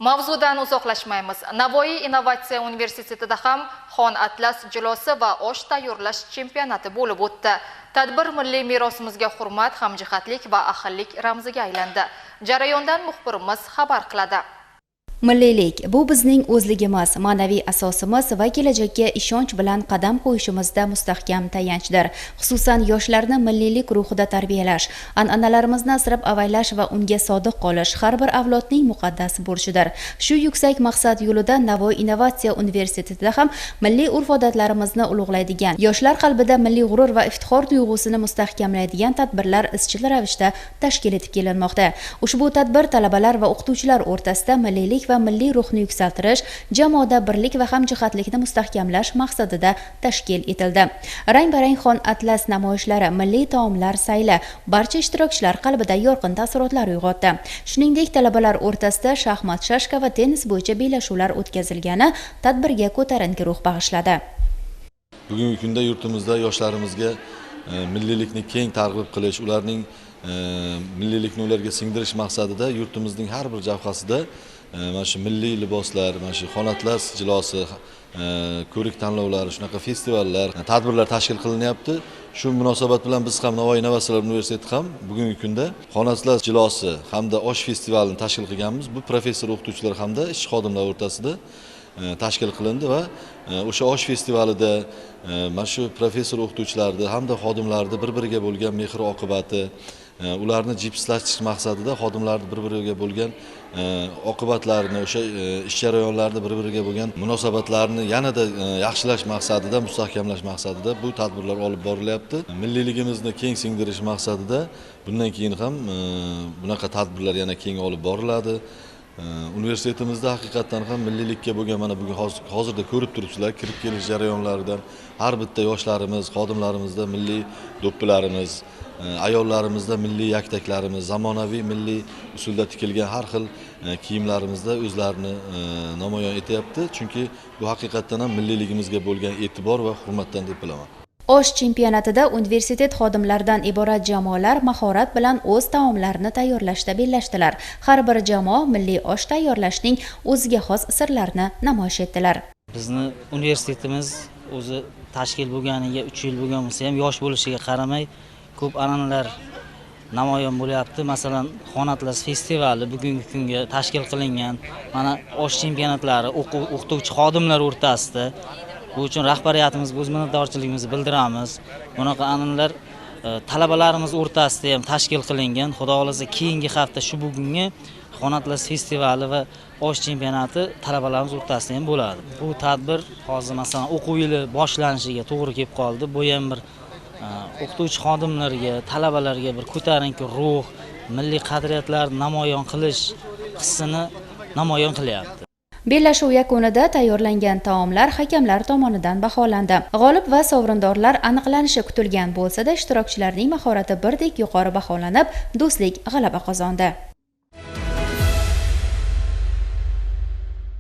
Mavzudan uzoqlashmaymiz. Navoiy Innovatsiya universitetida ham Xon Atlas jilosi va osh tayyorlash chempionati bo'lib o'tdi. Tadbir milliy merosimizga hurmat, hamjihatlik va ahillik ramziga aylandi. Jarayondan muxbirimiz xabar qiladi. Milliylik bu bizning o'zligimiz, ma'naviy asosimiz va kelajakka ishonch bilan qadam qo'yishimizda mustahkam tayanchdir. Xususan yoshlarni milliylik ruhida tarbiyalash, an'analarimizni asrab-avaylash va unga sodiq qolish har bir avlodning muqaddas burchidir. Shu yuksak maqsad yo'lida Navoiy Innovatsiya universitetida ham milliy urf-odatlarimizni ulug'laydigan, yoshlar qalbida milliy g'urur va iftixor tuyg'usini mustahkamlaydigan tadbirlar izchil ravishda tashkil etib kelinmoqda. Ushbu tadbir talabalar va o'qituvchilar o'rtasida milliylik va milliy ruhni yuksaltirish, jamoada birlik va hamjihatlikni mustahkamlash maqsadida tashkil etildi. Rang-barang Xon Atlas namoyishlari, milliy taomlar sayli barcha ishtirokchilar qalbida yorqin taassurotlar uyg'otdi. Shuningdek, talabalar o'rtasida shaxmat, shashka va tennis bo'yicha bellashuvlar o'tkazilgani tadbirga ko'tarinki ruh bag'ishladi. Bugungi kunda yurtimizda yoshlarimizga milliylikni keng targ'ib qilish, ularning milliylikni ularga singdirish maqsadida yurtimizning har bir jabhasida mana shu milliy liboslar, mana shu Xon Atlas jilosi, ko'rik tanlovlari, shunaqa festivallar, tadbirlar tashkil qilinyapti. Shu munosabat bilan biz ham Navoiy Innovatsiyalar universiteti ham bugungi kunda Xon Atlas jilosi hamda osh festivalini tashkil qilganmiz. Bu professor o'qituvchilar hamda ishchi xodimlar o'rtasida tashkil qilindi va o'sha osh festivalida mana shu professor o'qituvchilarni hamda xodimlarni bir-biriga bo'lgan mehr oqibati, ularni jipslash maqsadida xodimlarning bir-biriga bo'lgan oqibatlarini, o'sha ish jarayonlarida bir-biriga bo'lgan munosabatlarni yanada yaxshilash maqsadida, mustahkamlash maqsadida bu tadbirlar olib borilyapti. Milliyligimizni keng singdirish maqsadida bundan keyin ham bunaqa tadbirlar yana keng olib boriladi. Universitetimizda haqiqatan ham milliylikka bo'lgan mana bugun hozirda ko'rib turibsizlar, kirib kelish jarayonlaridan har bitta yoshlarimiz, xodimlarimizda milliy do'ppilarimiz, ayollarimizda milliy yaktaklarimiz, zamonaviy milliy usulda tikilgan har xil kiyimlarimizda o'zlarini namoyon etyapti. Chunki bu haqiqatan ham milliyligimizga bo'lgan e'tibor va hurmatdan deb bilaman. Osh chempionatida universitet xodimlaridan iborat jamoalar mahorat bilan o'z taomlarini tayyorlashda bellashdilar. Har bir jamoa milliy osh tayyorlashning o'ziga xos sirlarini namoyish etdilar. Bizni universitetimiz o'zi tashkil bo'lganiga 3 yil bo'lgan bo'lsa ham, yosh bo'lishiga qaramay ko'p an'analar namoyon bo'lyapti. Masalan, Xon Atlas festivali bugungi kunga tashkil qilingan. Mana osh chempionatlari o'qituvchi xodimlar o'rtasida. Bu uchun rahbariyatimizga o'z minnatdorchiligimizni bildiramiz. Bunaqa an'analar talabalarimiz o'rtasida ham tashkil qilingan. Xudo xolasa keyingi hafta shu bugungi Xon Atlas festivali va osh chempionati talabalarimiz o'rtasida ham bo'ladi. Bu tadbir hozir masalan o'quv yili boshlanishiga to'g'ri kelib qoldi. Bu ham bir o'qituvchi xodimlarga, talabalarga bir ko'tarinki ruh, milliy qadriyatlarni namoyon qilish hissini namoyon qilyapti. Bellashuv yakunida tayyorlangan taomlar hakamlar tomonidan baholandi. G'olib va sovrindorlar aniqlanishi kutilgan bo'lsa-da, ishtirokchilarning mahorati birdek yuqori baholanib, do'stlik g'alaba qozondi.